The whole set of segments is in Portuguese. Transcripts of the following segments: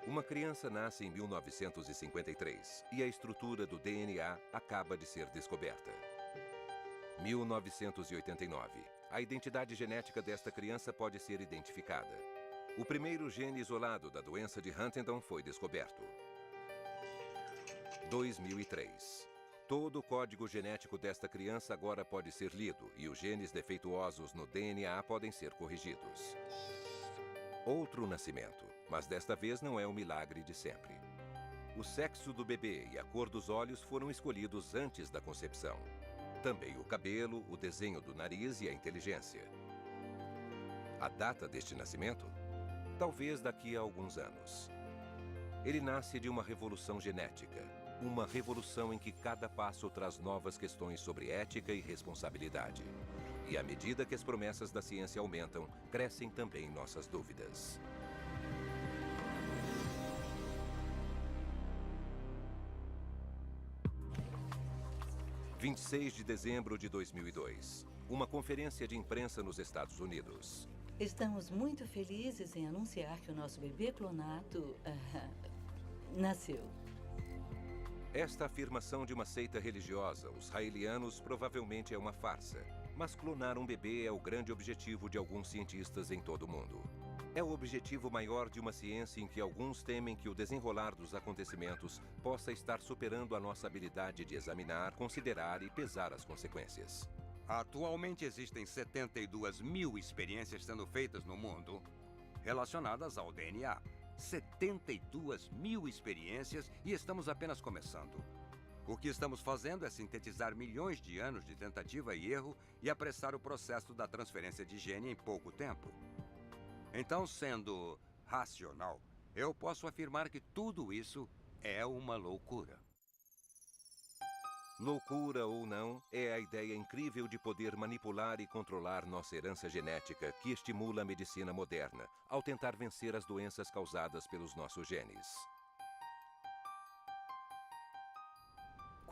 Uma criança nasce em 1953 e a estrutura do DNA acaba de ser descoberta. 1989. A identidade genética desta criança pode ser identificada. O primeiro gene isolado da doença de Huntington foi descoberto. 2003. Todo o código genético desta criança agora pode ser lido e os genes defeituosos no DNA podem ser corrigidos. Outro nascimento, mas desta vez não é o milagre de sempre. O sexo do bebê e a cor dos olhos foram escolhidos antes da concepção. Também o cabelo, o desenho do nariz e a inteligência. A data deste nascimento? Talvez daqui a alguns anos. Ele nasce de uma revolução genética, uma revolução em que cada passo traz novas questões sobre ética e responsabilidade. E à medida que as promessas da ciência aumentam, crescem também nossas dúvidas. – 26 de dezembro de 2002. Uma conferência de imprensa nos Estados Unidos. Estamos muito felizes em anunciar que o nosso bebê clonado nasceu. Esta afirmação de uma seita religiosa, os raelianos, provavelmente é uma farsa. Mas clonar um bebê é o grande objetivo de alguns cientistas em todo o mundo. É o objetivo maior de uma ciência em que alguns temem que o desenrolar dos acontecimentos possa estar superando a nossa habilidade de examinar, considerar e pesar as consequências. Atualmente existem 72 mil experiências sendo feitas no mundo relacionadas ao DNA. 72 mil experiências e estamos apenas começando. O que estamos fazendo é sintetizar milhões de anos de tentativa e erro e apressar o processo da transferência de gene em pouco tempo. Então, sendo racional, eu posso afirmar que tudo isso é uma loucura. Loucura ou não, é a ideia incrível de poder manipular e controlar nossa herança genética que estimula a medicina moderna, ao tentar vencer as doenças causadas pelos nossos genes.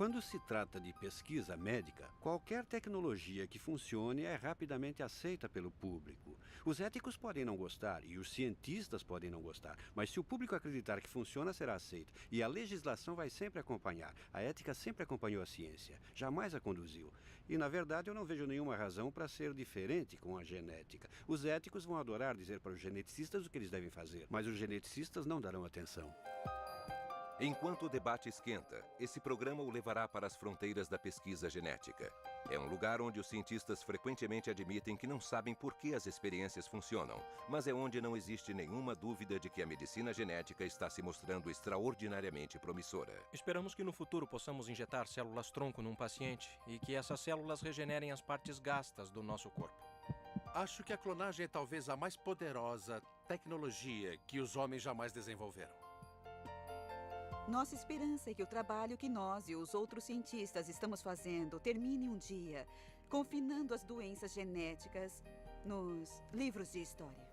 Quando se trata de pesquisa médica, qualquer tecnologia que funcione é rapidamente aceita pelo público. Os éticos podem não gostar e os cientistas podem não gostar, mas se o público acreditar que funciona, será aceito. E a legislação vai sempre acompanhar. A ética sempre acompanhou a ciência, jamais a conduziu. E, na verdade, eu não vejo nenhuma razão para ser diferente com a genética. Os éticos vão adorar dizer para os geneticistas o que eles devem fazer, mas os geneticistas não darão atenção. Enquanto o debate esquenta, esse programa o levará para as fronteiras da pesquisa genética. É um lugar onde os cientistas frequentemente admitem que não sabem por que as experiências funcionam, mas é onde não existe nenhuma dúvida de que a medicina genética está se mostrando extraordinariamente promissora. Esperamos que no futuro possamos injetar células-tronco num paciente e que essas células regenerem as partes gastas do nosso corpo. Acho que a clonagem é talvez a mais poderosa tecnologia que os homens jamais desenvolveram. Nossa esperança é que o trabalho que nós e os outros cientistas estamos fazendo termine um dia, confinando as doenças genéticas nos livros de história.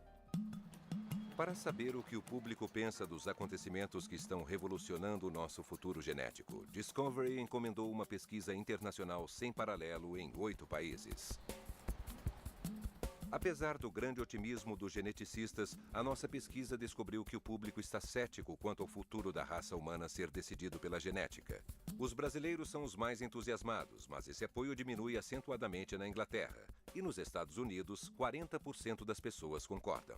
Para saber o que o público pensa dos acontecimentos que estão revolucionando o nosso futuro genético, Discovery encomendou uma pesquisa internacional sem paralelo em 8 países. Apesar do grande otimismo dos geneticistas, a nossa pesquisa descobriu que o público está cético quanto ao futuro da raça humana ser decidido pela genética. Os brasileiros são os mais entusiasmados, mas esse apoio diminui acentuadamente na Inglaterra. E nos Estados Unidos, 40% das pessoas concordam.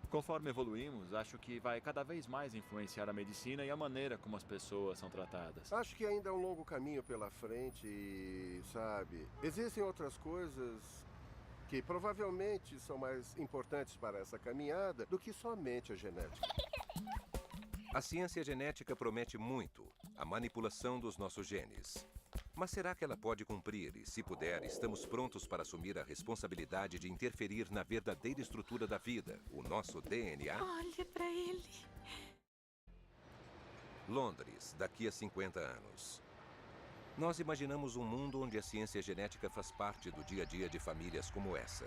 Conforme evoluímos, acho que vai cada vez mais influenciar a medicina e a maneira como as pessoas são tratadas. Acho que ainda há um longo caminho pela frente e, sabe, existem outras coisas que provavelmente são mais importantes para essa caminhada do que somente a genética. A ciência genética promete muito, a manipulação dos nossos genes. Mas será que ela pode cumprir e, se puder, estamos prontos para assumir a responsabilidade de interferir na verdadeira estrutura da vida, o nosso DNA? Olhe para ele. Londres, daqui a 50 anos. Nós imaginamos um mundo onde a ciência genética faz parte do dia a dia de famílias como essa.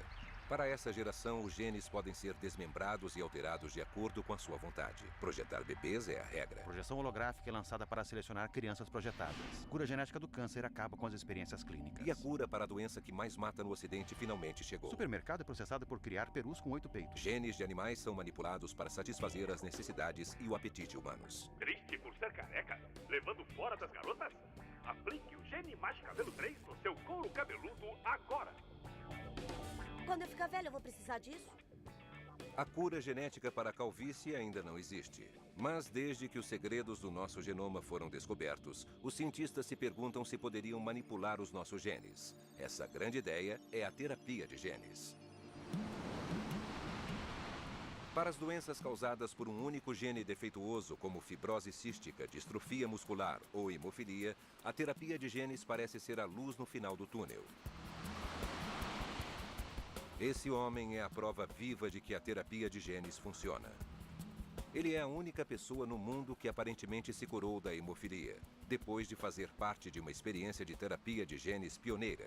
Para essa geração, os genes podem ser desmembrados e alterados de acordo com a sua vontade. Projetar bebês é a regra. Projeção holográfica é lançada para selecionar crianças projetadas. Cura genética do câncer acaba com as experiências clínicas. E a cura para a doença que mais mata no Ocidente finalmente chegou. Supermercado é processado por criar perus com 8 peitos. Genes de animais são manipulados para satisfazer as necessidades e o apetite humanos. Triste por ser careca? Levando fora das garotas? Aplique o Gene Mais Cabelo 3 no seu couro cabeludo agora. Quando eu ficar velho, eu vou precisar disso? A cura genética para a calvície ainda não existe. Mas desde que os segredos do nosso genoma foram descobertos, os cientistas se perguntam se poderiam manipular os nossos genes. Essa grande ideia é a terapia de genes. Para as doenças causadas por um único gene defeituoso, como fibrose cística, distrofia muscular ou hemofilia, a terapia de genes parece ser a luz no final do túnel. Esse homem é a prova viva de que a terapia de genes funciona. Ele é a única pessoa no mundo que aparentemente se curou da hemofilia, depois de fazer parte de uma experiência de terapia de genes pioneira.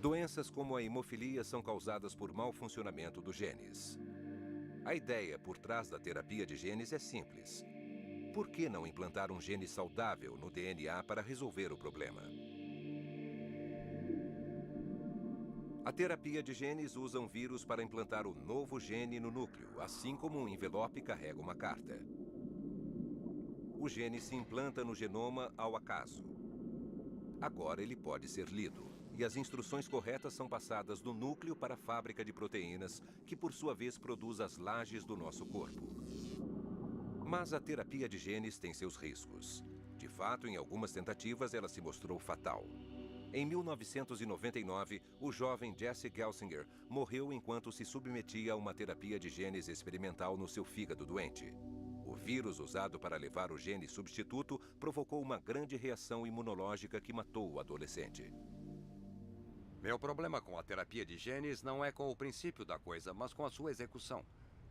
Doenças como a hemofilia são causadas por mau funcionamento dos genes. A ideia por trás da terapia de genes é simples. Por que não implantar um gene saudável no DNA para resolver o problema? A terapia de genes usa um vírus para implantar o novo gene no núcleo, assim como um envelope carrega uma carta. O gene se implanta no genoma ao acaso. Agora ele pode ser lido, e as instruções corretas são passadas do núcleo para a fábrica de proteínas, que por sua vez produz as lajes do nosso corpo. Mas a terapia de genes tem seus riscos. De fato, em algumas tentativas, ela se mostrou fatal. Em 1999, o jovem Jesse Gelsinger morreu enquanto se submetia a uma terapia de genes experimental no seu fígado doente. O vírus usado para levar o gene substituto provocou uma grande reação imunológica que matou o adolescente. Meu problema com a terapia de genes não é com o princípio da coisa, mas com a sua execução.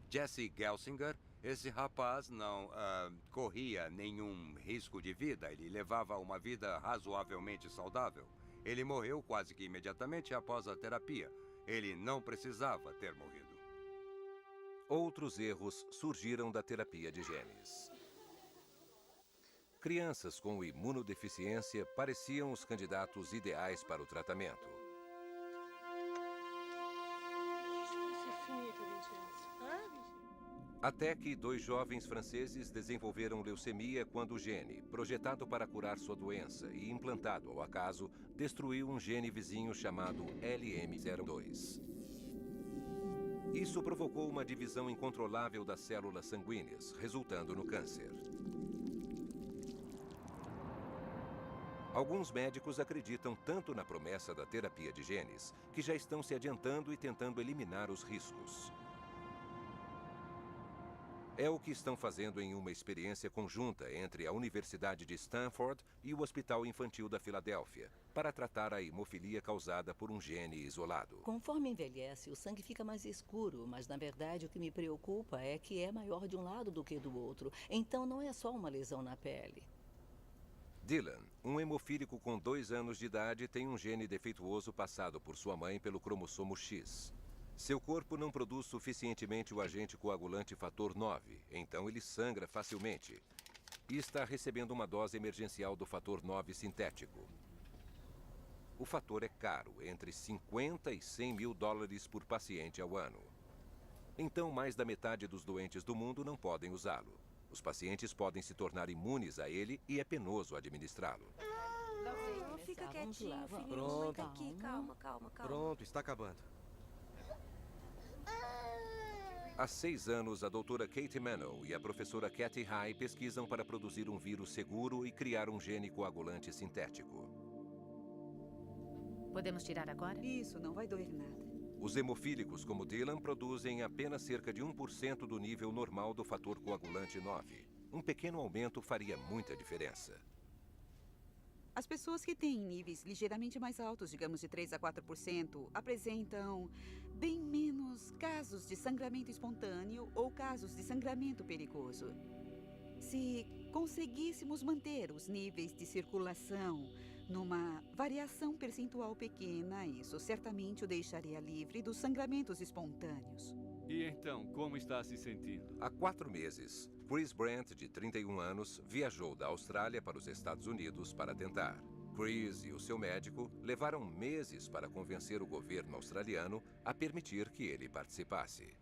Jesse Gelsinger, esse rapaz não corria nenhum risco de vida. Ele levava uma vida razoavelmente saudável. Ele morreu quase que imediatamente após a terapia. Ele não precisava ter morrido. Outros erros surgiram da terapia de genes. Crianças com imunodeficiência pareciam os candidatos ideais para o tratamento. Até que 2 jovens franceses desenvolveram leucemia quando o gene, projetado para curar sua doença e implantado ao acaso, destruiu um gene vizinho chamado LM02. Isso provocou uma divisão incontrolável das células sanguíneas, resultando no câncer. Alguns médicos acreditam tanto na promessa da terapia de genes que já estão se adiantando e tentando eliminar os riscos. É o que estão fazendo em uma experiência conjunta entre a Universidade de Stanford e o Hospital Infantil da Filadélfia, para tratar a hemofilia causada por um gene isolado. Conforme envelhece, o sangue fica mais escuro, mas na verdade o que me preocupa é que é maior de um lado do que do outro. Então não é só uma lesão na pele. Dylan, um hemofílico com 2 anos de idade, tem um gene defeituoso passado por sua mãe pelo cromossomo X. Seu corpo não produz suficientemente o agente coagulante fator 9, então ele sangra facilmente. E está recebendo uma dose emergencial do fator 9 sintético. O fator é caro, entre 50 e 100 mil dólares por paciente ao ano. Então, mais da metade dos doentes do mundo não podem usá-lo. Os pacientes podem se tornar imunes a ele e é penoso administrá-lo. Não, fica quietinho, filhinho. Pronto. Aqui, calma. Pronto, está acabando. Há 6 anos, a doutora Katie Manow e a professora Kathy High pesquisam para produzir um vírus seguro e criar um gene coagulante sintético. Podemos tirar agora? Isso, não vai doer nada. Os hemofílicos, como Dylan, produzem apenas cerca de 1% do nível normal do fator coagulante 9. Um pequeno aumento faria muita diferença. As pessoas que têm níveis ligeiramente mais altos, digamos de 3 a 4%, apresentam bem menos casos de sangramento espontâneo ou casos de sangramento perigoso. Se conseguíssemos manter os níveis de circulação Numa variação percentual pequena, isso certamente o deixaria livre dos sangramentos espontâneos. E então, como está se sentindo? Há 4 meses, Chris Brandt, de 31 anos, viajou da Austrália para os Estados Unidos para tentar. Chris e o seu médico levaram meses para convencer o governo australiano a permitir que ele participasse.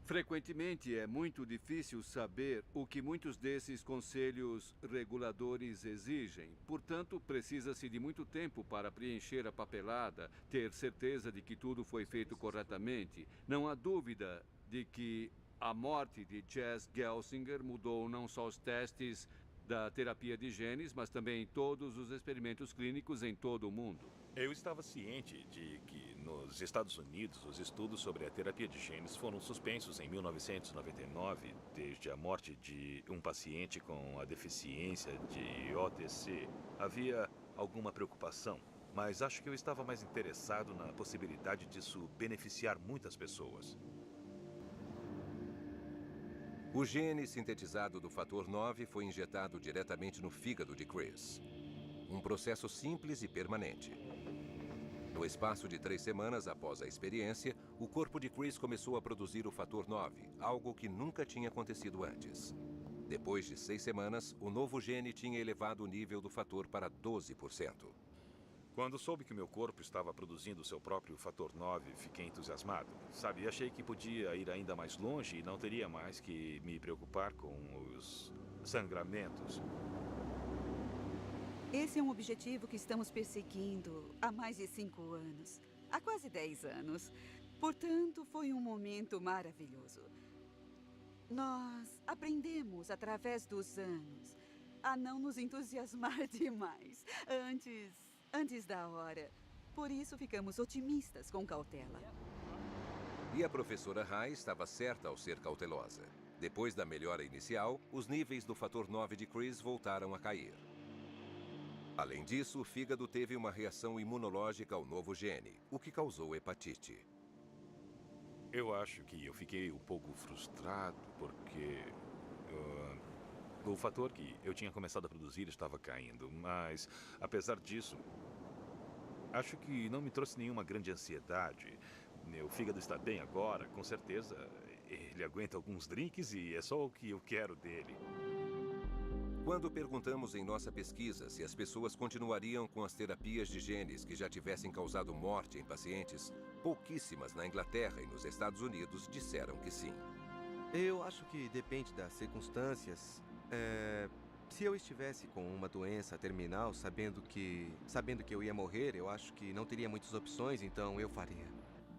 Frequentemente é muito difícil saber o que muitos desses conselhos reguladores exigem. Portanto, precisa-se de muito tempo para preencher a papelada, ter certeza de que tudo foi feito corretamente. Não há dúvida de que a morte de Jess Gelsinger mudou não só os testes da terapia de genes, mas também todos os experimentos clínicos em todo o mundo. Eu estava ciente de que nos Estados Unidos os estudos sobre a terapia de genes foram suspensos em 1999, desde a morte de um paciente com a deficiência de OTC. Havia alguma preocupação, mas acho que eu estava mais interessado na possibilidade disso beneficiar muitas pessoas. O gene sintetizado do fator 9 foi injetado diretamente no fígado de Chris. Um processo simples e permanente. No espaço de 3 semanas após a experiência, o corpo de Chris começou a produzir o fator 9, algo que nunca tinha acontecido antes. Depois de 6 semanas, o novo gene tinha elevado o nível do fator para 12%. Quando soube que meu corpo estava produzindo seu próprio fator 9, fiquei entusiasmado. Sabe, achei que podia ir ainda mais longe e não teria mais que me preocupar com os sangramentos. Esse é um objetivo que estamos perseguindo há mais de 5 anos. Há quase 10 anos. Portanto, foi um momento maravilhoso. Nós aprendemos, através dos anos, a não nos entusiasmar demais antes da hora. Por isso, ficamos otimistas com cautela. E a professora Rai estava certa ao ser cautelosa. Depois da melhora inicial, os níveis do fator 9 de Chris voltaram a cair. Além disso, o fígado teve uma reação imunológica ao novo gene, o que causou hepatite. Eu acho que eu fiquei um pouco frustrado porque o fator que eu tinha começado a produzir estava caindo, mas apesar disso, acho que não me trouxe nenhuma grande ansiedade. Meu fígado está bem agora, com certeza. Ele aguenta alguns drinks e é só o que eu quero dele. Quando perguntamos em nossa pesquisa se as pessoas continuariam com as terapias de genes que já tivessem causado morte em pacientes, pouquíssimas na Inglaterra e nos Estados Unidos disseram que sim. Eu acho que depende das circunstâncias. Se eu estivesse com uma doença terminal, sabendo que eu ia morrer, eu acho que não teria muitas opções, então eu faria.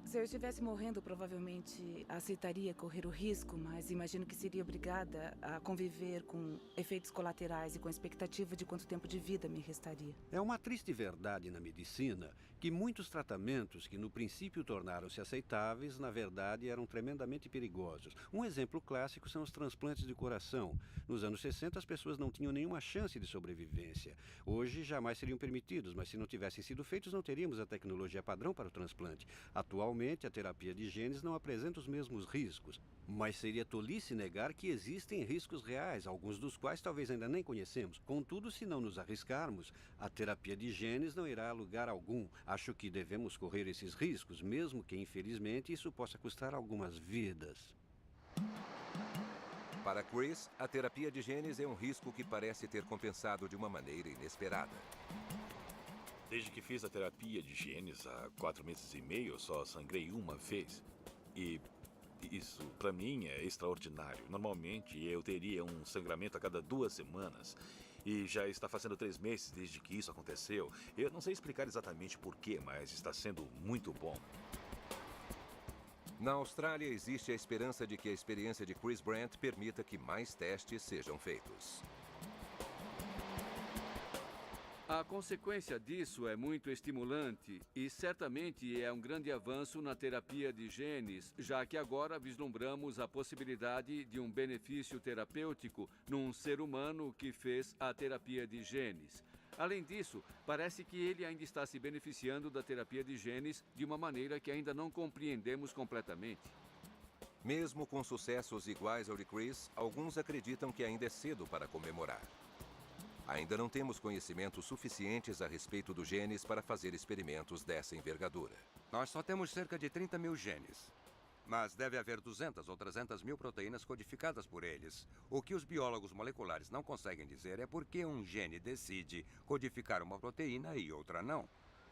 Se eu estivesse morrendo, provavelmente aceitaria correr o risco, mas imagino que seria obrigada a conviver com efeitos colaterais e com a expectativa de quanto tempo de vida me restaria. É uma triste verdade na medicina que muitos tratamentos que no princípio tornaram-se aceitáveis, na verdade eram tremendamente perigosos. Um exemplo clássico são os transplantes de coração. Nos anos 60 as pessoas não tinham nenhuma chance de sobrevivência. Hoje jamais seriam permitidos, mas se não tivessem sido feitos não teríamos a tecnologia padrão para o transplante. Atualmente a terapia de genes não apresenta os mesmos riscos, mas seria tolice negar que existem riscos reais, alguns dos quais talvez ainda nem conhecemos. Contudo, se não nos arriscarmos, a terapia de genes não irá a lugar algum. Acho que devemos correr esses riscos, mesmo que, infelizmente, isso possa custar algumas vidas. Para Chris, a terapia de genes é um risco que parece ter compensado de uma maneira inesperada. Desde que fiz a terapia de genes há 4 meses e meio, eu só sangrei uma vez. E isso, para mim, é extraordinário. Normalmente, eu teria um sangramento a cada 2 semanas. E já está fazendo 3 meses desde que isso aconteceu. Eu não sei explicar exatamente porquê, mas está sendo muito bom. Na Austrália, existe a esperança de que a experiência de Chris Brandt permita que mais testes sejam feitos. A consequência disso é muito estimulante e certamente é um grande avanço na terapia de genes, já que agora vislumbramos a possibilidade de um benefício terapêutico num ser humano que fez a terapia de genes. Além disso, parece que ele ainda está se beneficiando da terapia de genes de uma maneira que ainda não compreendemos completamente. Mesmo com sucessos iguais ao de Chris, alguns acreditam que ainda é cedo para comemorar. Ainda não temos conhecimentos suficientes a respeito dos genes para fazer experimentos dessa envergadura. Nós só temos cerca de 30 mil genes. Mas deve haver 200 ou 300 mil proteínas codificadas por eles. O que os biólogos moleculares não conseguem dizer é por que um gene decide codificar uma proteína e outra não.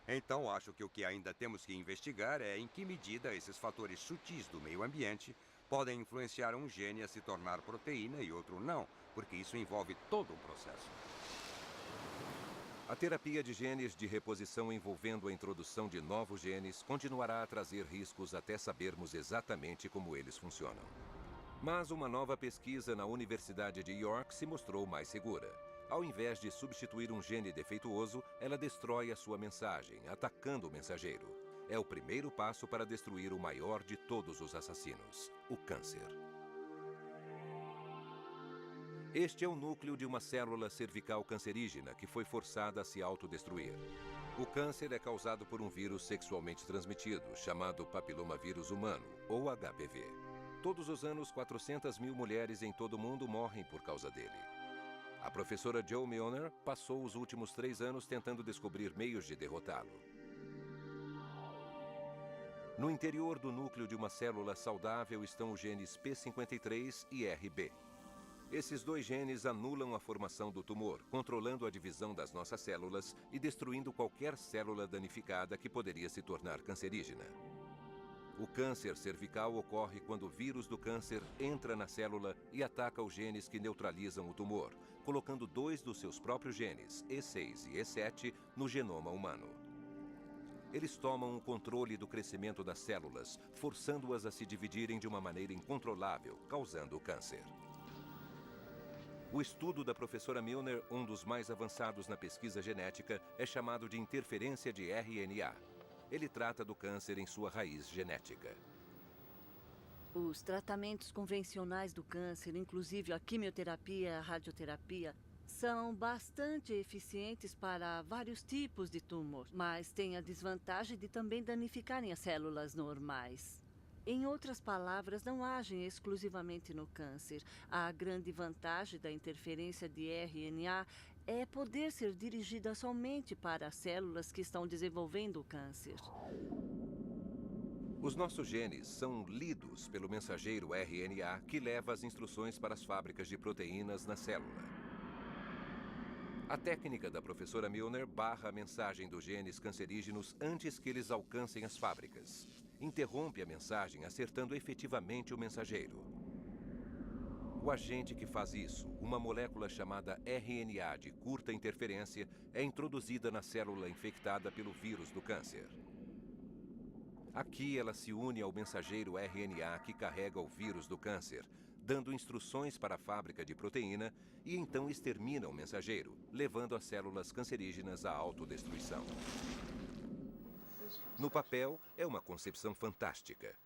Então, acho que o que ainda temos que investigar é em que medida esses fatores sutis do meio ambiente podem influenciar um gene a se tornar proteína e outro não, porque isso envolve todo um processo. A terapia de genes de reposição envolvendo a introdução de novos genes continuará a trazer riscos até sabermos exatamente como eles funcionam. Mas uma nova pesquisa na Universidade de York se mostrou mais segura. Ao invés de substituir um gene defeituoso, ela destrói a sua mensagem, atacando o mensageiro. É o primeiro passo para destruir o maior de todos os assassinos, o câncer. Este é o núcleo de uma célula cervical cancerígena que foi forçada a se autodestruir. O câncer é causado por um vírus sexualmente transmitido, chamado papilomavírus humano, ou HPV. Todos os anos, 400 mil mulheres em todo o mundo morrem por causa dele. A professora Jo Milner passou os últimos 3 anos tentando descobrir meios de derrotá-lo. No interior do núcleo de uma célula saudável estão os genes P53 e RB. Esses 2 genes anulam a formação do tumor, controlando a divisão das nossas células e destruindo qualquer célula danificada que poderia se tornar cancerígena. O câncer cervical ocorre quando o vírus do câncer entra na célula e ataca os genes que neutralizam o tumor, colocando 2 dos seus próprios genes, E6 e E7, no genoma humano. Eles tomam o controle do crescimento das células, forçando-as a se dividirem de uma maneira incontrolável, causando o câncer. O estudo da professora Milner, um dos mais avançados na pesquisa genética, é chamado de interferência de RNA. Ele trata do câncer em sua raiz genética. Os tratamentos convencionais do câncer, inclusive a quimioterapia e a radioterapia, são bastante eficientes para vários tipos de tumor, mas têm a desvantagem de também danificarem as células normais. Em outras palavras, não agem exclusivamente no câncer. A grande vantagem da interferência de RNA é poder ser dirigida somente para as células que estão desenvolvendo o câncer. Os nossos genes são lidos pelo mensageiro RNA que leva as instruções para as fábricas de proteínas na célula. A técnica da professora Milner barra a mensagem dos genes cancerígenos antes que eles alcancem as fábricas. Interrompe a mensagem acertando efetivamente o mensageiro. O agente que faz isso, uma molécula chamada RNA de curta interferência, é introduzida na célula infectada pelo vírus do câncer. Aqui ela se une ao mensageiro RNA que carrega o vírus do câncer, dando instruções para a fábrica de proteína e então extermina o mensageiro, levando as células cancerígenas à autodestruição. No papel, é uma concepção fantástica.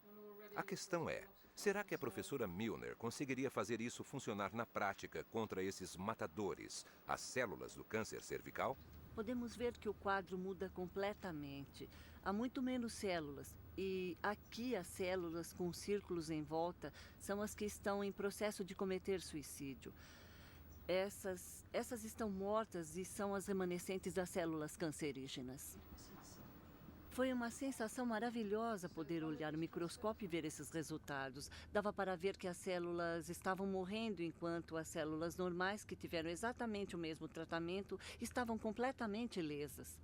A questão é, será que a professora Milner conseguiria fazer isso funcionar na prática contra esses matadores, as células do câncer cervical? Podemos ver que o quadro muda completamente. Há muito menos células. E aqui as células com círculos em volta são as que estão em processo de cometer suicídio. Essas estão mortas e são as remanescentes das células cancerígenas. Foi uma sensação maravilhosa poder olhar no microscópio e ver esses resultados. Dava para ver que as células estavam morrendo, enquanto as células normais, que tiveram exatamente o mesmo tratamento, estavam completamente lesas.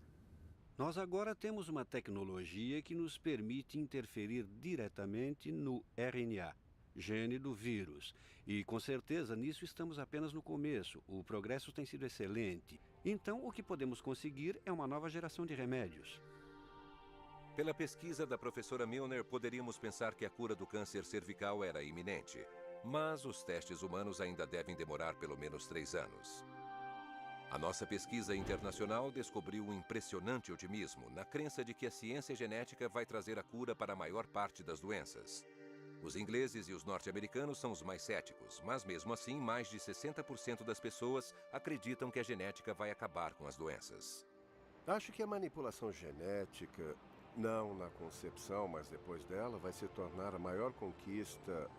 Nós agora temos uma tecnologia que nos permite interferir diretamente no RNA, gene do vírus. E, com certeza, nisso estamos apenas no começo. O progresso tem sido excelente. Então, o que podemos conseguir é uma nova geração de remédios. Pela pesquisa da professora Milner, poderíamos pensar que a cura do câncer cervical era iminente. Mas os testes humanos ainda devem demorar pelo menos 3 anos. A nossa pesquisa internacional descobriu um impressionante otimismo na crença de que a ciência genética vai trazer a cura para a maior parte das doenças. Os ingleses e os norte-americanos são os mais céticos, mas mesmo assim, mais de 60% das pessoas acreditam que a genética vai acabar com as doenças. Acho que a manipulação genética, não na concepção, mas depois dela, vai se tornar a maior conquista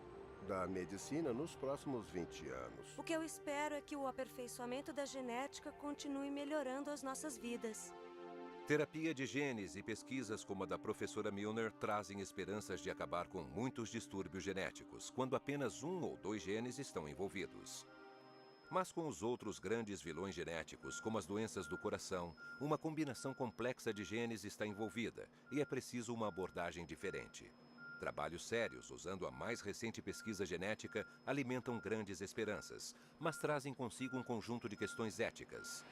da medicina nos próximos 20 anos. O que eu espero é que o aperfeiçoamento da genética continue melhorando as nossas vidas. Terapia de genes e pesquisas como a da professora Milner trazem esperanças de acabar com muitos distúrbios genéticos, quando apenas 1 ou 2 genes estão envolvidos. Mas com os outros grandes vilões genéticos, como as doenças do coração, uma combinação complexa de genes está envolvida e é preciso uma abordagem diferente. Trabalhos sérios, usando a mais recente pesquisa genética, alimentam grandes esperanças, mas trazem consigo um conjunto de questões éticas.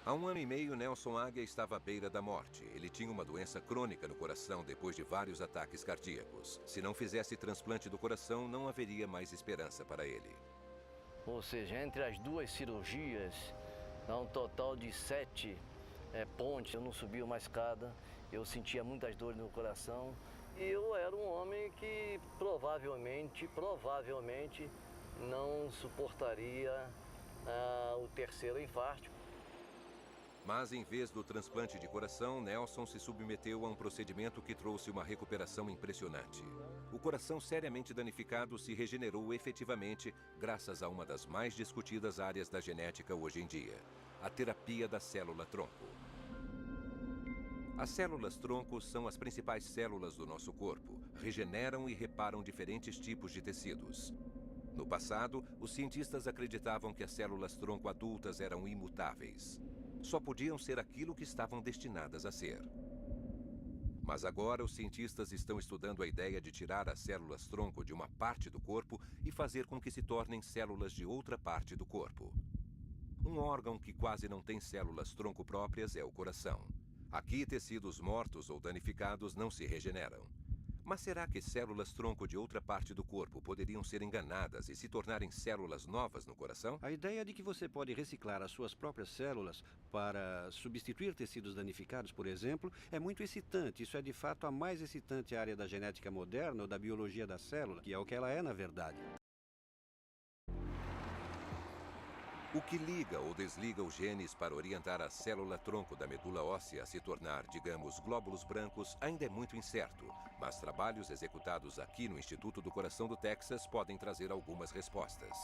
Há 1 ano e meio, Nelson Águia estava à beira da morte. Ele tinha uma doença crônica no coração depois de vários ataques cardíacos. Se não fizesse transplante do coração, não haveria mais esperança para ele. Ou seja, entre as 2 cirurgias, dá um total de 7 pontes. Eu não subia uma escada, eu sentia muitas dores no coração. E eu era um homem que provavelmente não suportaria o 3º infarto. Mas, em vez do transplante de coração, Nelson se submeteu a um procedimento que trouxe uma recuperação impressionante. O coração seriamente danificado se regenerou efetivamente graças a uma das mais discutidas áreas da genética hoje em dia, a terapia da célula-tronco. As células-tronco são as principais células do nosso corpo, regeneram e reparam diferentes tipos de tecidos. No passado, os cientistas acreditavam que as células-tronco adultas eram imutáveis. Só podiam ser aquilo que estavam destinadas a ser. Mas agora os cientistas estão estudando a ideia de tirar as células-tronco de uma parte do corpo e fazer com que se tornem células de outra parte do corpo. Um órgão que quase não tem células-tronco próprias é o coração. Aqui, tecidos mortos ou danificados não se regeneram. Mas será que células-tronco de outra parte do corpo poderiam ser enganadas e se tornarem células novas no coração? A ideia de que você pode reciclar as suas próprias células para substituir tecidos danificados, por exemplo, é muito excitante. Isso é de fato a mais excitante área da genética moderna ou da biologia da célula, que é o que ela é na verdade. O que liga ou desliga os genes para orientar a célula-tronco da medula óssea a se tornar, digamos, glóbulos brancos ainda é muito incerto, mas trabalhos executados aqui no Instituto do Coração do Texas podem trazer algumas respostas.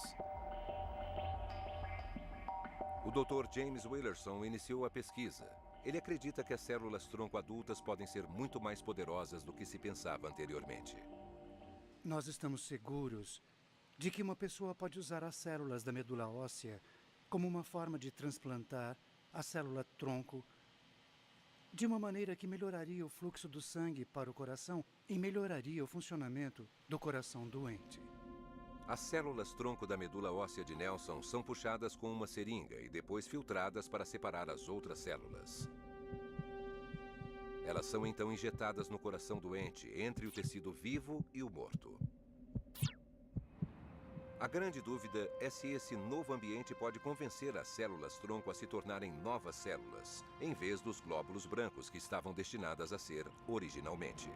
O Dr. James Willerson iniciou a pesquisa. Ele acredita que as células-tronco adultas podem ser muito mais poderosas do que se pensava anteriormente. Nós estamos seguros de que uma pessoa pode usar as células da medula óssea como uma forma de transplantar a célula-tronco de uma maneira que melhoraria o fluxo do sangue para o coração e melhoraria o funcionamento do coração doente. As células-tronco da medula óssea de Nelson são puxadas com uma seringa e depois filtradas para separar as outras células. Elas são então injetadas no coração doente, entre o tecido vivo e o morto. A grande dúvida é se esse novo ambiente pode convencer as células-tronco a se tornarem novas células, em vez dos glóbulos brancos que estavam destinadas a ser originalmente.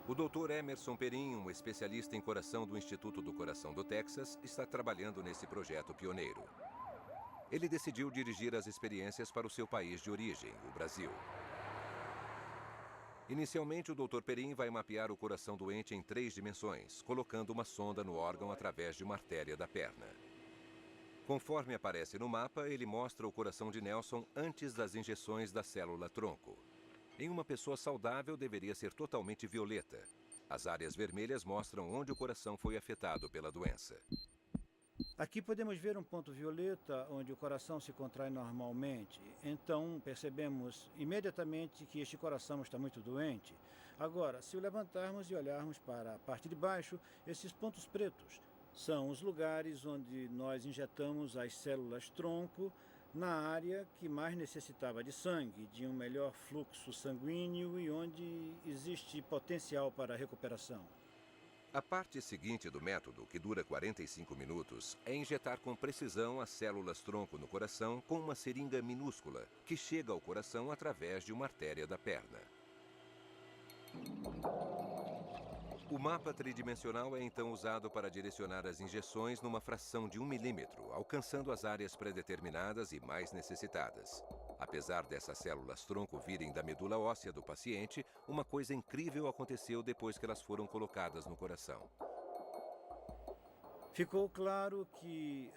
O Dr. Emerson Perin, um especialista em coração do Instituto do Coração do Texas, está trabalhando nesse projeto pioneiro. Ele decidiu dirigir as experiências para o seu país de origem, o Brasil. Inicialmente, o Dr. Perin vai mapear o coração doente em 3 dimensões, colocando uma sonda no órgão através de uma artéria da perna. Conforme aparece no mapa, ele mostra o coração de Nelson antes das injeções da célula-tronco. Em uma pessoa saudável, deveria ser totalmente violeta. As áreas vermelhas mostram onde o coração foi afetado pela doença. Aqui podemos ver um ponto violeta onde o coração se contrai normalmente. Então percebemos imediatamente que este coração está muito doente. Agora, se o levantarmos e olharmos para a parte de baixo, esses pontos pretos são os lugares onde nós injetamos as células-tronco na área que mais necessitava de sangue, de um melhor fluxo sanguíneo e onde existe potencial para recuperação. A parte seguinte do método, que dura 45 minutos, é injetar com precisão as células-tronco no coração com uma seringa minúscula, que chega ao coração através de uma artéria da perna. O mapa tridimensional é então usado para direcionar as injeções numa fração de 1 milímetro, alcançando as áreas pré-determinadas e mais necessitadas. Apesar dessas células-tronco virem da medula óssea do paciente, uma coisa incrível aconteceu depois que elas foram colocadas no coração. Ficou claro que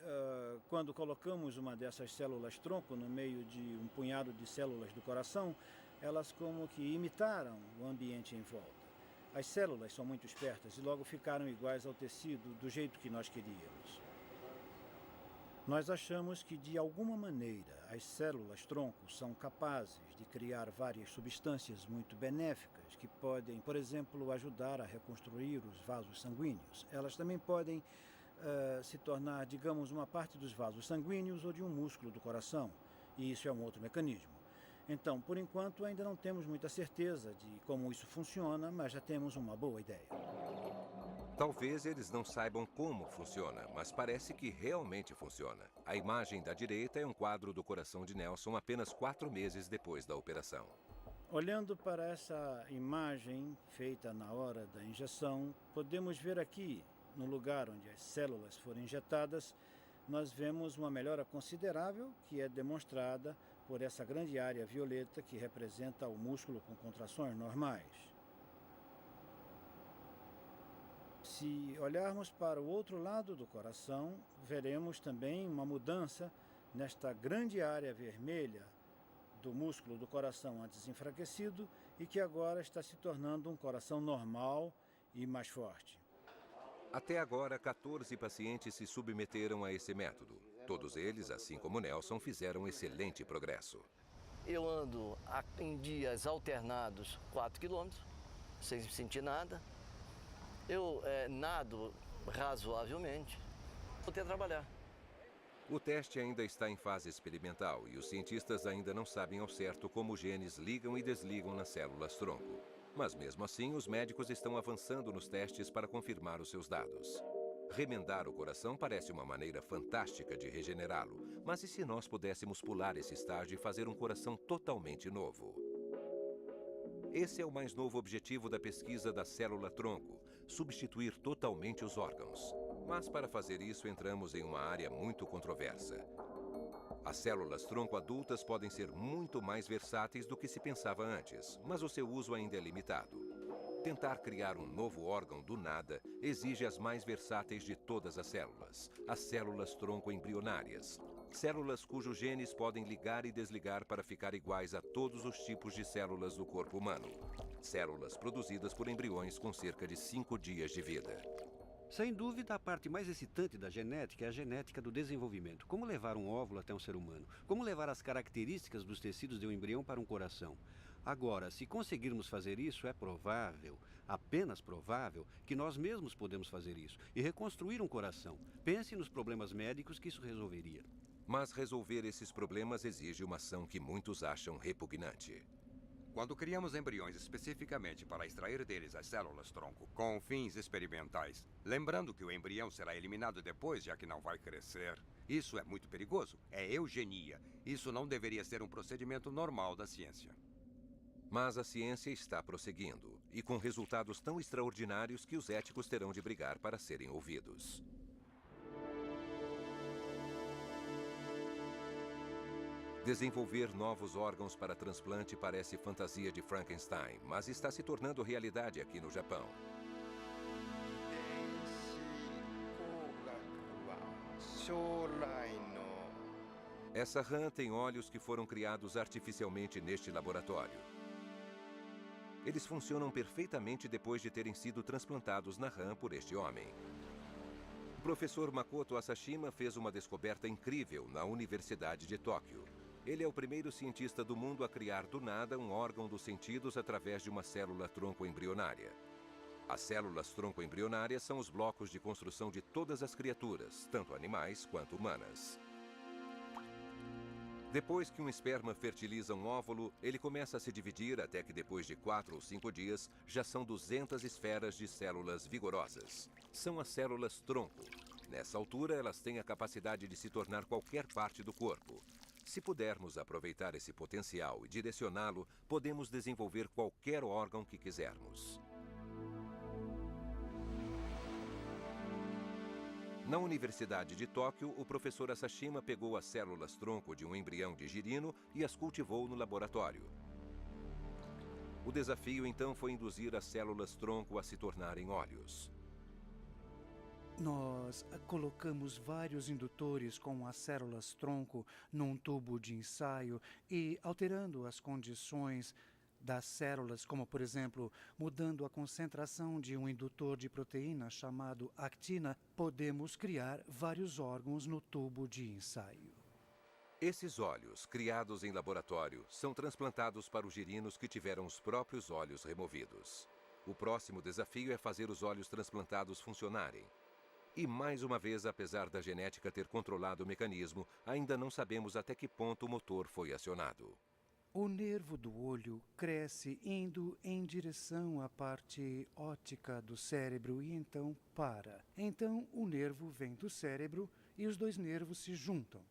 quando colocamos uma dessas células-tronco no meio de um punhado de células do coração, elas como que imitaram o ambiente em volta. As células são muito espertas e logo ficaram iguais ao tecido do jeito que nós queríamos. Nós achamos que, de alguma maneira, as células-tronco são capazes de criar várias substâncias muito benéficas que podem, por exemplo, ajudar a reconstruir os vasos sanguíneos. Elas também podem se tornar, digamos, uma parte dos vasos sanguíneos ou de um músculo do coração. E isso é um outro mecanismo. Então, por enquanto, ainda não temos muita certeza de como isso funciona, mas já temos uma boa ideia. Talvez eles não saibam como funciona, mas parece que realmente funciona. A imagem da direita é um quadro do coração de Nelson apenas 4 meses depois da operação. Olhando para essa imagem feita na hora da injeção, podemos ver aqui, no lugar onde as células foram injetadas, nós vemos uma melhora considerável que é demonstrada por essa grande área violeta que representa o músculo com contrações normais. Se olharmos para o outro lado do coração, veremos também uma mudança nesta grande área vermelha do músculo do coração antes enfraquecido e que agora está se tornando um coração normal e mais forte. Até agora, 14 pacientes se submeteram a esse método. Todos eles, assim como Nelson, fizeram excelente progresso. Eu ando em dias alternados 4 quilômetros, sem sentir nada. Eu nado razoavelmente. Voltei a trabalhar. O teste ainda está em fase experimental e os cientistas ainda não sabem ao certo como os genes ligam e desligam nas células-tronco. Mas mesmo assim, os médicos estão avançando nos testes para confirmar os seus dados. Remendar o coração parece uma maneira fantástica de regenerá-lo, mas e se nós pudéssemos pular esse estágio e fazer um coração totalmente novo? Esse é o mais novo objetivo da pesquisa da célula-tronco, substituir totalmente os órgãos. Mas para fazer isso, entramos em uma área muito controversa. As células-tronco adultas podem ser muito mais versáteis do que se pensava antes, mas o seu uso ainda é limitado. Tentar criar um novo órgão do nada exige as mais versáteis de todas as células-tronco embrionárias. Células cujos genes podem ligar e desligar para ficar iguais a todos os tipos de células do corpo humano. Células produzidas por embriões com cerca de 5 dias de vida. Sem dúvida, a parte mais excitante da genética é a genética do desenvolvimento. Como levar um óvulo até um ser humano? Como levar as características dos tecidos de um embrião para um coração? Agora, se conseguirmos fazer isso, é provável, apenas provável, que nós mesmos podemos fazer isso e reconstruir um coração. Pense nos problemas médicos que isso resolveria. Mas resolver esses problemas exige uma ação que muitos acham repugnante. Quando criamos embriões especificamente para extrair deles as células-tronco com fins experimentais, lembrando que o embrião será eliminado depois, já que não vai crescer, isso é muito perigoso. É eugenia. Isso não deveria ser um procedimento normal da ciência. Mas a ciência está prosseguindo, e com resultados tão extraordinários que os éticos terão de brigar para serem ouvidos. Desenvolver novos órgãos para transplante parece fantasia de Frankenstein, mas está se tornando realidade aqui no Japão. Essa rã tem olhos que foram criados artificialmente neste laboratório. Eles funcionam perfeitamente depois de terem sido transplantados na rã por este homem. O professor Makoto Asashima fez uma descoberta incrível na Universidade de Tóquio. Ele é o primeiro cientista do mundo a criar do nada um órgão dos sentidos através de uma célula-tronco embrionária. As células-tronco embrionárias são os blocos de construção de todas as criaturas, tanto animais quanto humanas. Depois que um esperma fertiliza um óvulo, ele começa a se dividir até que depois de 4 ou 5 dias já são 200 esferas de células vigorosas. São as células-tronco. Nessa altura, elas têm a capacidade de se tornar qualquer parte do corpo. Se pudermos aproveitar esse potencial e direcioná-lo, podemos desenvolver qualquer órgão que quisermos. Na Universidade de Tóquio, o professor Asashima pegou as células-tronco de um embrião de girino e as cultivou no laboratório. O desafio, então, foi induzir as células-tronco a se tornarem olhos. Nós colocamos vários indutores com as células-tronco num tubo de ensaio e, alterando as condições das células, como, por exemplo, mudando a concentração de um indutor de proteína chamado actina, podemos criar vários órgãos no tubo de ensaio. Esses olhos, criados em laboratório, são transplantados para os girinos que tiveram os próprios olhos removidos. O próximo desafio é fazer os olhos transplantados funcionarem. E, mais uma vez, apesar da genética ter controlado o mecanismo, ainda não sabemos até que ponto o motor foi acionado. O nervo do olho cresce indo em direção à parte óptica do cérebro e então para. Então, o nervo vem do cérebro e os dois nervos se juntam.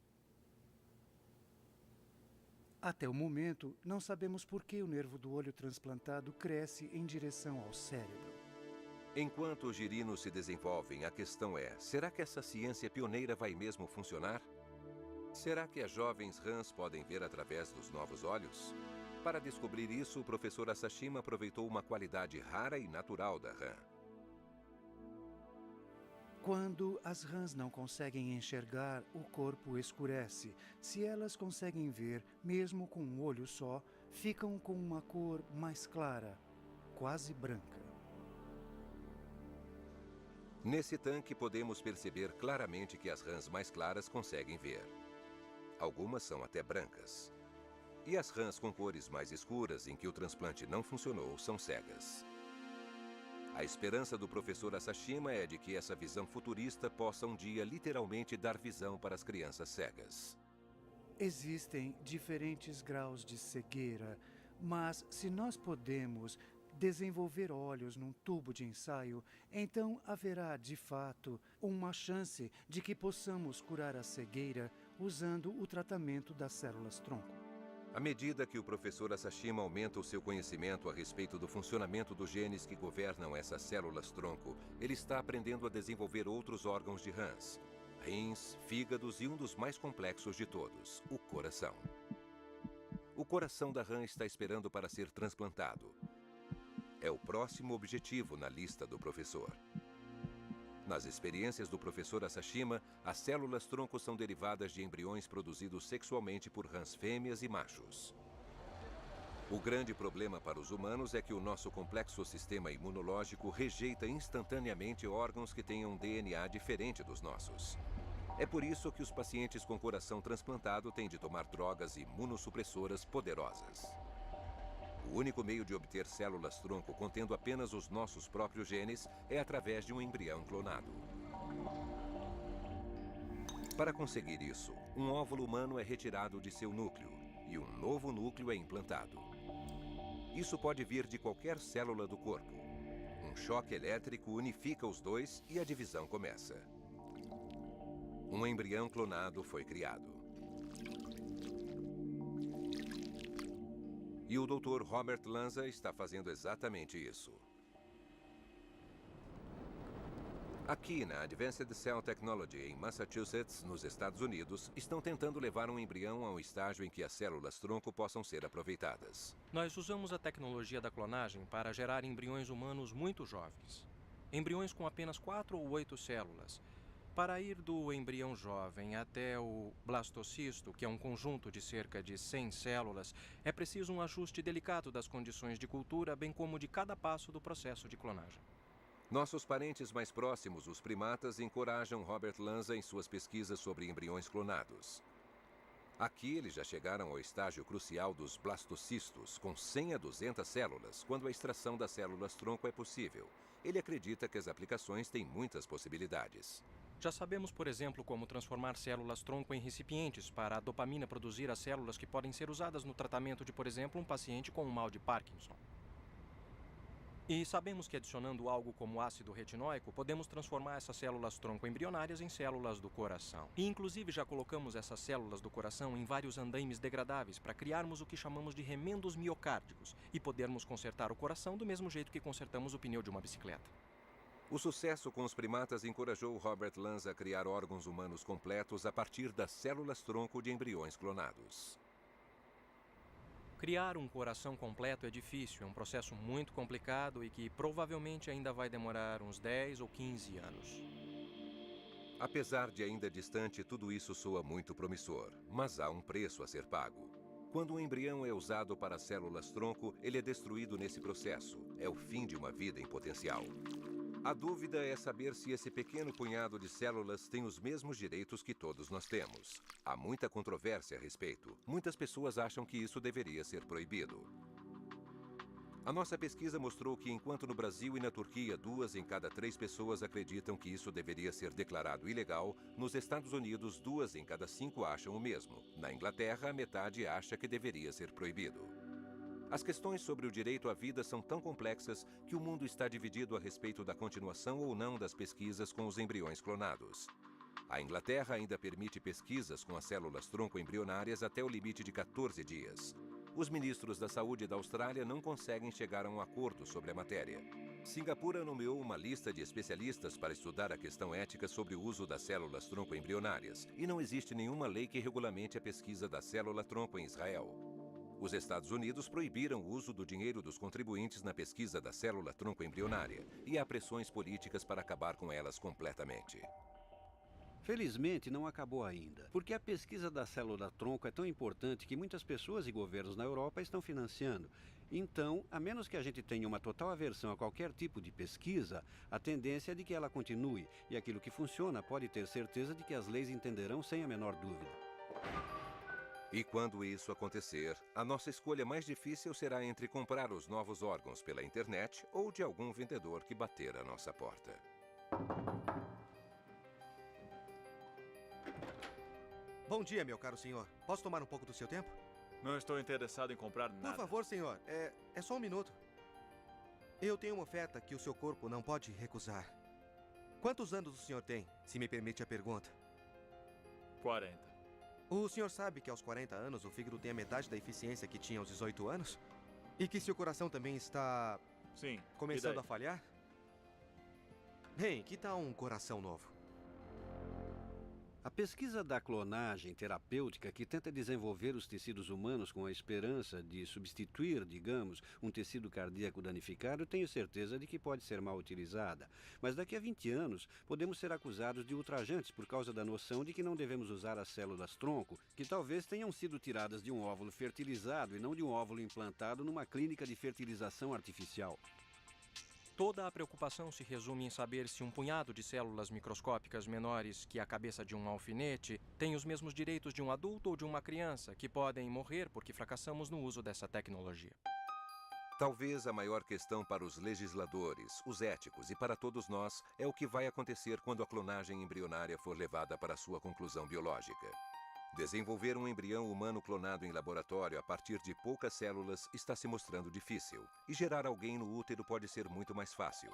Até o momento, não sabemos por que o nervo do olho transplantado cresce em direção ao cérebro. Enquanto os girinos se desenvolvem, a questão é: será que essa ciência pioneira vai mesmo funcionar? Será que as jovens rãs podem ver através dos novos olhos? Para descobrir isso, o professor Asashima aproveitou uma qualidade rara e natural da rã. Quando as rãs não conseguem enxergar, o corpo escurece. Se elas conseguem ver, mesmo com um olho só, ficam com uma cor mais clara, quase branca. Nesse tanque, podemos perceber claramente que as rãs mais claras conseguem ver. Algumas são até brancas. E as rãs com cores mais escuras, em que o transplante não funcionou, são cegas. A esperança do professor Asashima é de que essa visão futurista possa um dia literalmente dar visão para as crianças cegas. Existem diferentes graus de cegueira, mas se nós podemos desenvolver olhos num tubo de ensaio, então haverá, de fato, uma chance de que possamos curar a cegueira usando o tratamento das células-tronco. À medida que o professor Asashima aumenta o seu conhecimento a respeito do funcionamento dos genes que governam essas células-tronco, ele está aprendendo a desenvolver outros órgãos de rãs, rins, fígados e um dos mais complexos de todos, o coração. O coração da rã está esperando para ser transplantado. É o próximo objetivo na lista do professor. Nas experiências do professor Asashima, as células-tronco são derivadas de embriões produzidos sexualmente por rãs fêmeas e machos. O grande problema para os humanos é que o nosso complexo sistema imunológico rejeita instantaneamente órgãos que tenham DNA diferente dos nossos. É por isso que os pacientes com coração transplantado têm de tomar drogas imunossupressoras poderosas. O único meio de obter células-tronco contendo apenas os nossos próprios genes é através de um embrião clonado. Para conseguir isso, um óvulo humano é retirado de seu núcleo e um novo núcleo é implantado. Isso pode vir de qualquer célula do corpo. Um choque elétrico unifica os dois e a divisão começa. Um embrião clonado foi criado. E o Dr. Robert Lanza está fazendo exatamente isso. Aqui na Advanced Cell Technology, em Massachusetts, nos Estados Unidos, estão tentando levar um embrião a um estágio em que as células-tronco possam ser aproveitadas. Nós usamos a tecnologia da clonagem para gerar embriões humanos muito jovens. Embriões com apenas 4 ou 8 células. Para ir do embrião jovem até o blastocisto, que é um conjunto de cerca de 100 células, é preciso um ajuste delicado das condições de cultura, bem como de cada passo do processo de clonagem. Nossos parentes mais próximos, os primatas, encorajam Robert Lanza em suas pesquisas sobre embriões clonados. Aqui eles já chegaram ao estágio crucial dos blastocistos, com 100 a 200 células, quando a extração das células-tronco é possível. Ele acredita que as aplicações têm muitas possibilidades. Já sabemos, por exemplo, como transformar células-tronco em recipientes para a dopamina produzir as células que podem ser usadas no tratamento de, por exemplo, um paciente com um mal de Parkinson. E sabemos que adicionando algo como ácido retinóico, podemos transformar essas células-tronco embrionárias em células do coração. E inclusive já colocamos essas células do coração em vários andaimes degradáveis para criarmos o que chamamos de remendos miocárdicos e podermos consertar o coração do mesmo jeito que consertamos o pneu de uma bicicleta. O sucesso com os primatas encorajou Robert Lanza a criar órgãos humanos completos a partir das células-tronco de embriões clonados. Criar um coração completo é difícil, é um processo muito complicado e que provavelmente ainda vai demorar uns 10 ou 15 anos. Apesar de ainda distante, tudo isso soa muito promissor, mas há um preço a ser pago. Quando um embrião é usado para células-tronco, ele é destruído nesse processo. É o fim de uma vida em potencial. A dúvida é saber se esse pequeno punhado de células tem os mesmos direitos que todos nós temos. Há muita controvérsia a respeito. Muitas pessoas acham que isso deveria ser proibido. A nossa pesquisa mostrou que, enquanto no Brasil e na Turquia 2 em cada 3 pessoas acreditam que isso deveria ser declarado ilegal, nos Estados Unidos 2 em cada 5 acham o mesmo. Na Inglaterra, a metade acha que deveria ser proibido. As questões sobre o direito à vida são tão complexas que o mundo está dividido a respeito da continuação ou não das pesquisas com os embriões clonados. A Inglaterra ainda permite pesquisas com as células-tronco embrionárias até o limite de 14 dias. Os ministros da saúde da Austrália não conseguem chegar a um acordo sobre a matéria. Singapura nomeou uma lista de especialistas para estudar a questão ética sobre o uso das células-tronco embrionárias, e não existe nenhuma lei que regulamente a pesquisa da célula-tronco em Israel. Os Estados Unidos proibiram o uso do dinheiro dos contribuintes na pesquisa da célula-tronco embrionária, e há pressões políticas para acabar com elas completamente. Felizmente, não acabou ainda, porque a pesquisa da célula-tronco é tão importante que muitas pessoas e governos na Europa estão financiando. Então, a menos que a gente tenha uma total aversão a qualquer tipo de pesquisa, a tendência é de que ela continue, e aquilo que funciona pode ter certeza de que as leis entenderão sem a menor dúvida. E quando isso acontecer, a nossa escolha mais difícil será entre comprar os novos órgãos pela internet ou de algum vendedor que bater a nossa porta. Bom dia, meu caro senhor. Posso tomar um pouco do seu tempo? Não estou interessado em comprar nada. Por favor, senhor. É só um minuto. Eu tenho uma oferta que o seu corpo não pode recusar. Quantos anos o senhor tem, se me permite a pergunta? 40. O senhor sabe que aos 40 anos o fígado tem a metade da eficiência que tinha aos 18 anos? E que seu coração também está... Sim. Começando a falhar? Bem, que tal um coração novo? A pesquisa da clonagem terapêutica, que tenta desenvolver os tecidos humanos com a esperança de substituir, digamos, um tecido cardíaco danificado, tenho certeza de que pode ser mal utilizada. Mas daqui a 20 anos, podemos ser acusados de ultrajantes por causa da noção de que não devemos usar as células-tronco, que talvez tenham sido tiradas de um óvulo fertilizado e não de um óvulo implantado numa clínica de fertilização artificial. Toda a preocupação se resume em saber se um punhado de células microscópicas menores que a cabeça de um alfinete tem os mesmos direitos de um adulto ou de uma criança, que podem morrer porque fracassamos no uso dessa tecnologia. Talvez a maior questão para os legisladores, os éticos e para todos nós é o que vai acontecer quando a clonagem embrionária for levada para sua conclusão biológica. Desenvolver um embrião humano clonado em laboratório a partir de poucas células está se mostrando difícil, e gerar alguém no útero pode ser muito mais fácil.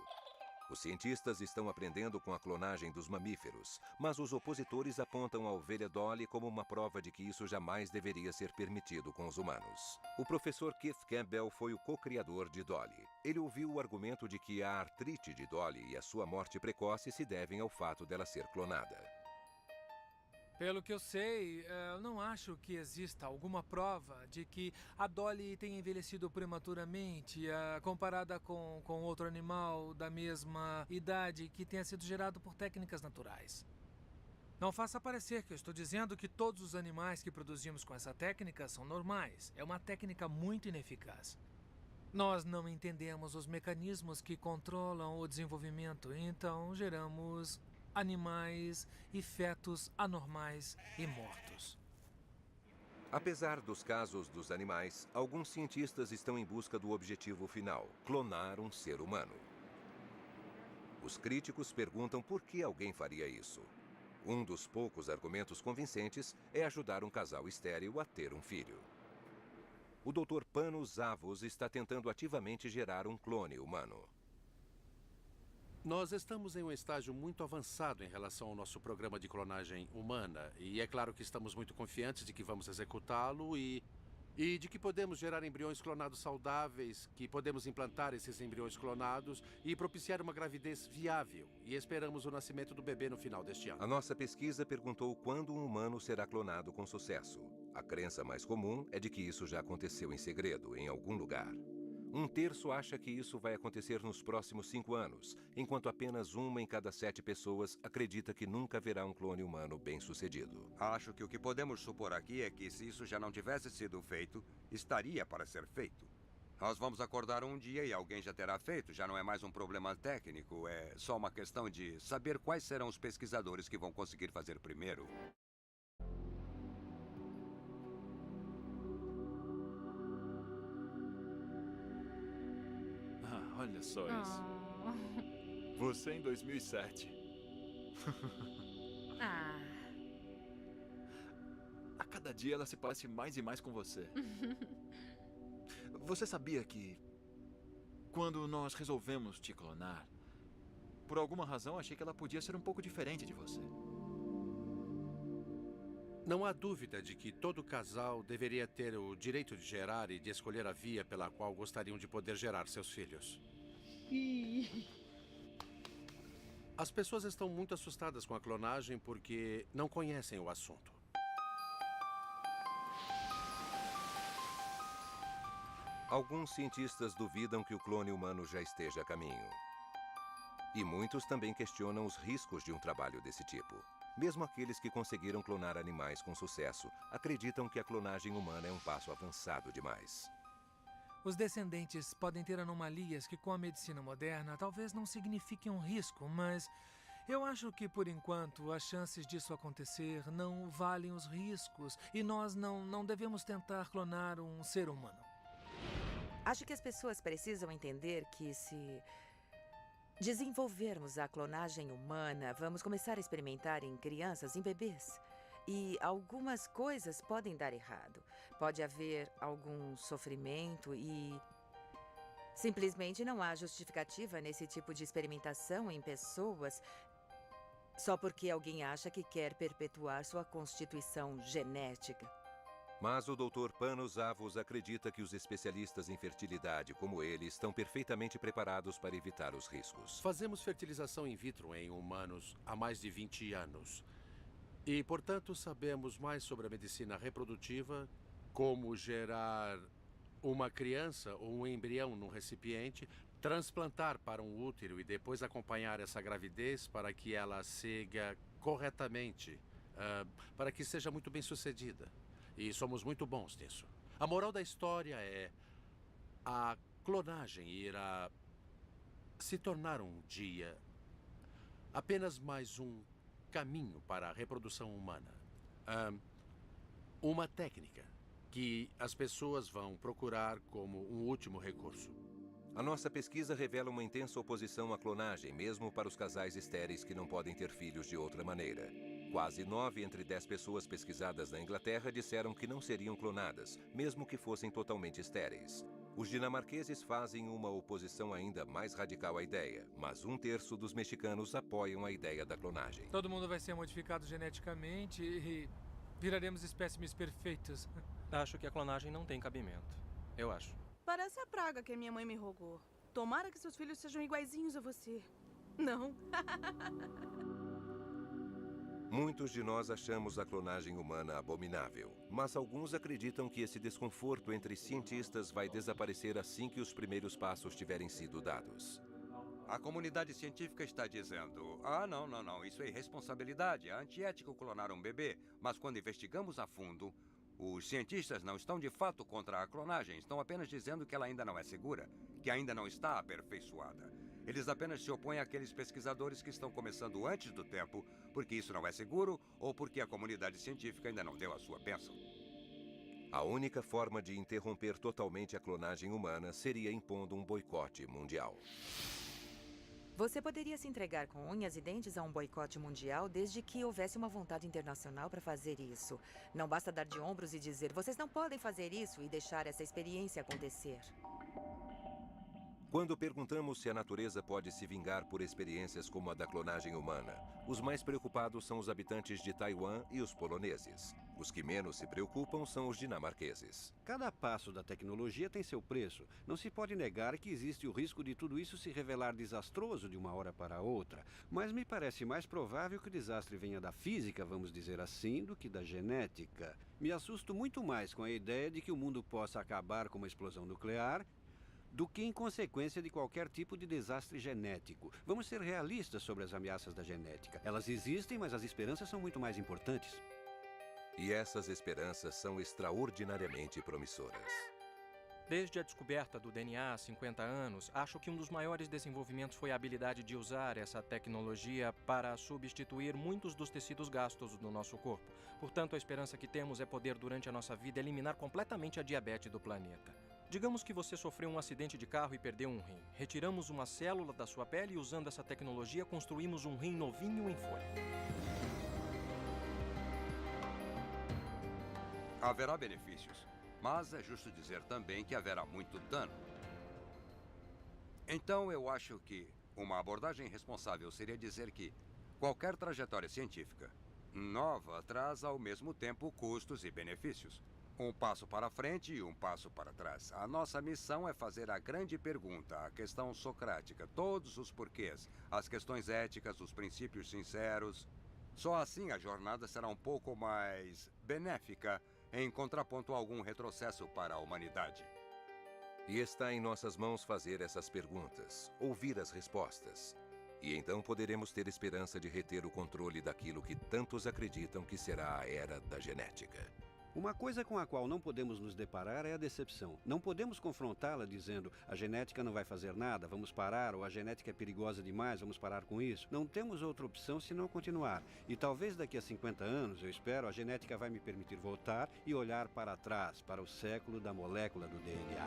Os cientistas estão aprendendo com a clonagem dos mamíferos, mas os opositores apontam a ovelha Dolly como uma prova de que isso jamais deveria ser permitido com os humanos. O professor Keith Campbell foi o co-criador de Dolly. Ele ouviu o argumento de que a artrite de Dolly e a sua morte precoce se devem ao fato dela ser clonada. Pelo que eu sei, eu não acho que exista alguma prova de que a Dolly tenha envelhecido prematuramente comparada com outro animal da mesma idade que tenha sido gerado por técnicas naturais. Não faça parecer que eu estou dizendo que todos os animais que produzimos com essa técnica são normais. É uma técnica muito ineficaz. Nós não entendemos os mecanismos que controlam o desenvolvimento, então geramos animais e fetos anormais e mortos. Apesar dos casos dos animais, alguns cientistas estão em busca do objetivo final: clonar um ser humano. Os críticos perguntam por que alguém faria isso. Um dos poucos argumentos convincentes é ajudar um casal estéril a ter um filho. O Dr. Panos Zavos está tentando ativamente gerar um clone humano. Nós estamos em um estágio muito avançado em relação ao nosso programa de clonagem humana. E é claro que estamos muito confiantes de que vamos executá-lo e E de que podemos gerar embriões clonados saudáveis, que podemos implantar esses embriões clonados e propiciar uma gravidez viável. E esperamos o nascimento do bebê no final deste ano. A nossa pesquisa perguntou quando um humano será clonado com sucesso. A crença mais comum é de que isso já aconteceu em segredo, em algum lugar. 1/3 acha que isso vai acontecer nos próximos 5 anos, enquanto apenas 1 em cada 7 pessoas acredita que nunca haverá um clone humano bem-sucedido. Acho que o que podemos supor aqui é que, se isso já não tivesse sido feito, estaria para ser feito. Nós vamos acordar um dia e alguém já terá feito. Já não é mais um problema técnico, é só uma questão de saber quais serão os pesquisadores que vão conseguir fazer primeiro. Olha só isso. Você em 2007. A cada dia ela se parece mais e mais com você. Você sabia que quando nós resolvemos te clonar, por alguma razão achei que ela podia ser um pouco diferente de você. Não há dúvida de que todo casal deveria ter o direito de gerar e de escolher a via pela qual gostariam de poder gerar seus filhos. As pessoas estão muito assustadas com a clonagem porque não conhecem o assunto. Alguns cientistas duvidam que o clone humano já esteja a caminho. E muitos também questionam os riscos de um trabalho desse tipo. Mesmo aqueles que conseguiram clonar animais com sucesso acreditam que a clonagem humana é um passo avançado demais. Os descendentes podem ter anomalias que, com a medicina moderna, talvez não signifiquem um risco, mas eu acho que, por enquanto, as chances disso acontecer não valem os riscos e nós não devemos tentar clonar um ser humano. Acho que as pessoas precisam entender que, se desenvolvermos a clonagem humana, vamos começar a experimentar em crianças, em bebês. E algumas coisas podem dar errado. Pode haver algum sofrimento e simplesmente não há justificativa nesse tipo de experimentação em pessoas só porque alguém acha que quer perpetuar sua constituição genética. Mas o Dr. Panos Avos acredita que os especialistas em fertilidade como ele estão perfeitamente preparados para evitar os riscos. Fazemos fertilização in vitro em humanos há mais de 20 anos. E, portanto, sabemos mais sobre a medicina reprodutiva, como gerar uma criança ou um embrião num recipiente, transplantar para um útero e depois acompanhar essa gravidez para que ela siga corretamente, para que seja muito bem sucedida. E somos muito bons nisso. A moral da história é: a clonagem irá se tornar um dia apenas mais um caminho para a reprodução humana. Uma técnica que as pessoas vão procurar como um último recurso. A nossa pesquisa revela uma intensa oposição à clonagem, mesmo para os casais estéreis que não podem ter filhos de outra maneira. Quase 9 entre 10 pessoas pesquisadas na Inglaterra disseram que não seriam clonadas, mesmo que fossem totalmente estéreis. Os dinamarqueses fazem uma oposição ainda mais radical à ideia, mas 1/3 dos mexicanos apoiam a ideia da clonagem. Todo mundo vai ser modificado geneticamente e viraremos espécimes perfeitos. Acho que a clonagem não tem cabimento. Eu acho. Parece a praga que a minha mãe me rogou. Tomara que seus filhos sejam iguaizinhos a você. Não. Muitos de nós achamos a clonagem humana abominável, mas alguns acreditam que esse desconforto entre cientistas vai desaparecer assim que os primeiros passos tiverem sido dados. A comunidade científica está dizendo: não, isso é irresponsabilidade, é antiético clonar um bebê. Mas quando investigamos a fundo, os cientistas não estão de fato contra a clonagem, estão apenas dizendo que ela ainda não é segura, que ainda não está aperfeiçoada. Eles apenas se opõem àqueles pesquisadores que estão começando antes do tempo, porque isso não é seguro ou porque a comunidade científica ainda não deu a sua bênção. A única forma de interromper totalmente a clonagem humana seria impondo um boicote mundial. Você poderia se entregar com unhas e dentes a um boicote mundial desde que houvesse uma vontade internacional para fazer isso. Não basta dar de ombros e dizer: vocês não podem fazer isso, e deixar essa experiência acontecer. Quando perguntamos se a natureza pode se vingar por experiências como a da clonagem humana, os mais preocupados são os habitantes de Taiwan e os poloneses. Os que menos se preocupam são os dinamarqueses. Cada passo da tecnologia tem seu preço. Não se pode negar que existe o risco de tudo isso se revelar desastroso de uma hora para outra. Mas me parece mais provável que o desastre venha da física, vamos dizer assim, do que da genética. Me assusto muito mais com a ideia de que o mundo possa acabar com uma explosão nuclear do que em consequência de qualquer tipo de desastre genético. Vamos ser realistas sobre as ameaças da genética. Elas existem, mas as esperanças são muito mais importantes. E essas esperanças são extraordinariamente promissoras. Desde a descoberta do DNA há 50 anos, acho que um dos maiores desenvolvimentos foi a habilidade de usar essa tecnologia para substituir muitos dos tecidos gastos do nosso corpo. Portanto, a esperança que temos é poder, durante a nossa vida, eliminar completamente a diabetes do planeta. Digamos que você sofreu um acidente de carro e perdeu um rim. Retiramos uma célula da sua pele e, usando essa tecnologia, construímos um rim novinho em folha. Haverá benefícios, mas é justo dizer também que haverá muito dano. Então, eu acho que uma abordagem responsável seria dizer que qualquer trajetória científica nova traz ao mesmo tempo custos e benefícios. Um passo para frente e um passo para trás. A nossa missão é fazer a grande pergunta, a questão socrática, todos os porquês, as questões éticas, os princípios sinceros. Só assim a jornada será um pouco mais benéfica, em contraponto a algum retrocesso para a humanidade. E está em nossas mãos fazer essas perguntas, ouvir as respostas. E então poderemos ter esperança de reter o controle daquilo que tantos acreditam que será a era da genética. Uma coisa com a qual não podemos nos deparar é a decepção. Não podemos confrontá-la dizendo a genética não vai fazer nada, vamos parar, ou a genética é perigosa demais, vamos parar com isso. Não temos outra opção senão continuar. E talvez daqui a 50 anos, eu espero, a genética vai me permitir voltar e olhar para trás, para o século da molécula do DNA.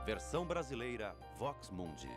Versão brasileira Vox Mundi.